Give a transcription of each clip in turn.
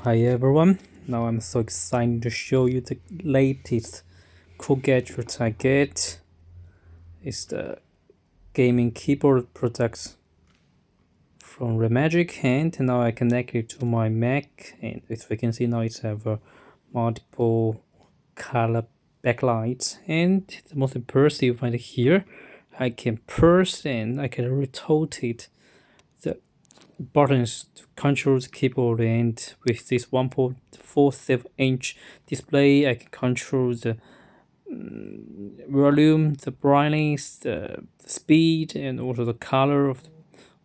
Hi everyone, now I'm so excited to show you the latest cool gadget I get. It's the gaming keyboard products from Remagic, and now I connect it to my Mac, and as we can see now it's have multiple color backlights, and the most impressive right here, I can press and I can rotate the buttons to control the keyboard, and with this 1.47-inch display I can control the volume, the brightness, the speed, and also the color of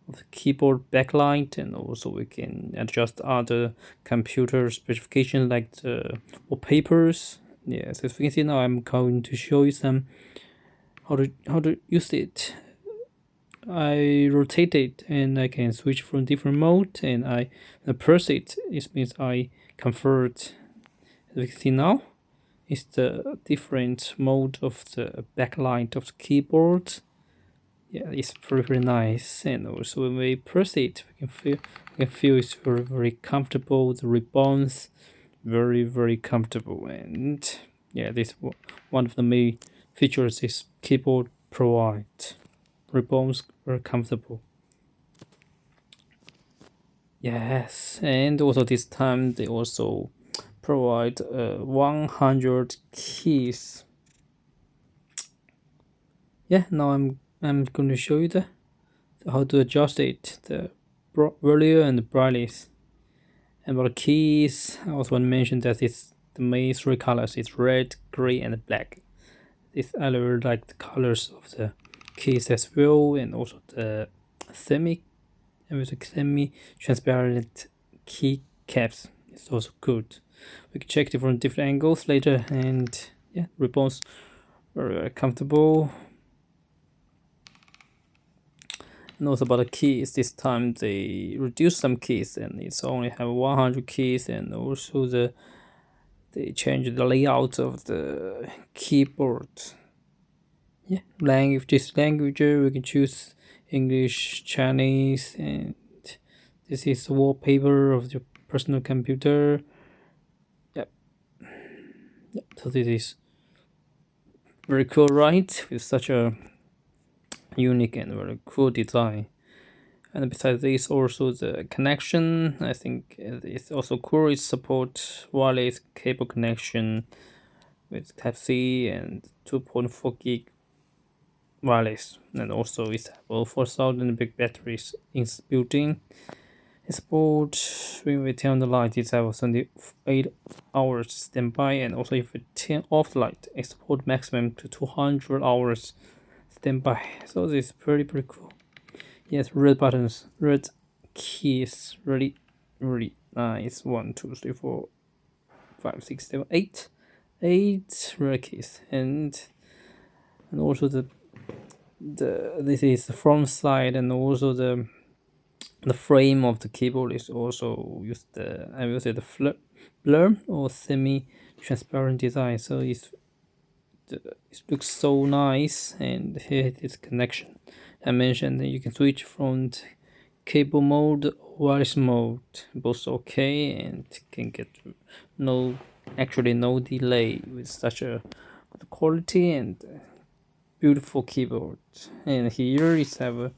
the keyboard backlight, and also we can adjust other computer specifications like the wallpapers. Yes, as we can see now I'm going to show you some how to use it. I rotate it and I can switch from different mode, and I press it. It means I convert. As you can see now, it's the different mode of the backlight of the keyboard. Yeah, it's very nice, and also when we press it, we can feel it's very comfortable. The ribbons, very comfortable, and yeah, this one of the main features this keyboard provides. Ribbons very comfortable. Yes, and also this time they also provide 100 keys. Yeah, now I'm going to show you the how to adjust it, the volume and the brightness. And about the keys, I also want to mention that it's the main three colors. It's red, gray, and black. I really like the colors of the keys as well, and also the semi with the semi-transparent key caps. It's also good. We can check different angles later, and yeah, ribbons very comfortable. And also about the keys, this time they reduce some keys, and it's only have 100 keys, and also they change the layout of the keyboard. Yeah, language we can choose English, Chinese, and this is the wallpaper of your personal computer. Yep. So this is very cool, right? With such a unique and very cool design. And besides this, also the connection, I think it's also cool. It support wireless cable connection with Type C and 2.4 gig wireless, and also it's have 4,000 big batteries in built-in. Support when we turn on the light, it's have 78 hours standby, and also if we turn off the light, it support maximum to 200 hours standby. So this is pretty cool. Yes, red buttons, red keys, really nice. 1, 2, 3, 4, 5, 6, 7, 8, 8 red keys, and also the this is the front side, and also the frame of the keyboard is also used I will say the blur or semi-transparent design. So it looks so nice, and here it is connection. I mentioned that you can switch from cable mode or wireless mode, both okay, and can get no delay with such a good quality and beautiful keyboard. And here is have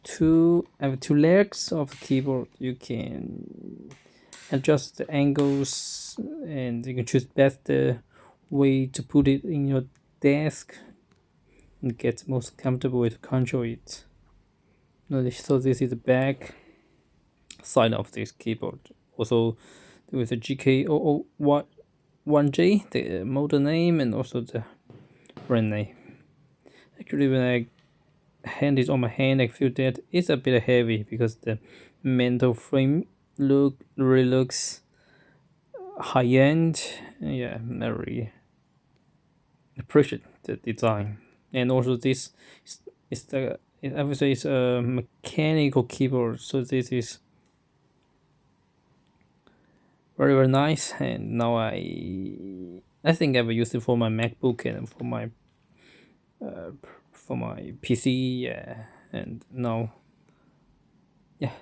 two legs of the keyboard. You can adjust the angles, and you can choose best way to put it in your desk and get most comfortable way to control it. So this is the back side of this keyboard. Also with the GK001J, the model name, and also the brand name. Actually, when I hand it on my hand, I feel that it's a bit heavy because the metal frame really looks high end. Yeah, I really appreciate the design. And also this is I would say it's a mechanical keyboard, so this is very nice. And now I think I will use it for my MacBook and for my PC. And now, yeah,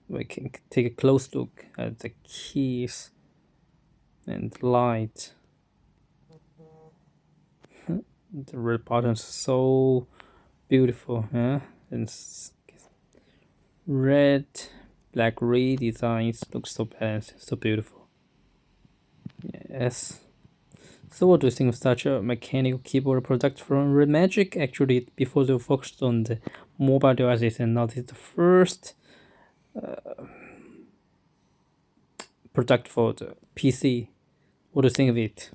we can take a close look at the keys. and light. The red buttons so beautiful, yeah, and red black redesigns look so balanced, so beautiful. Yes. So what do you think of such a mechanical keyboard product from Remagic? Actually, before they focused on the mobile devices, and now this is the first product for the PC. What do you think of it?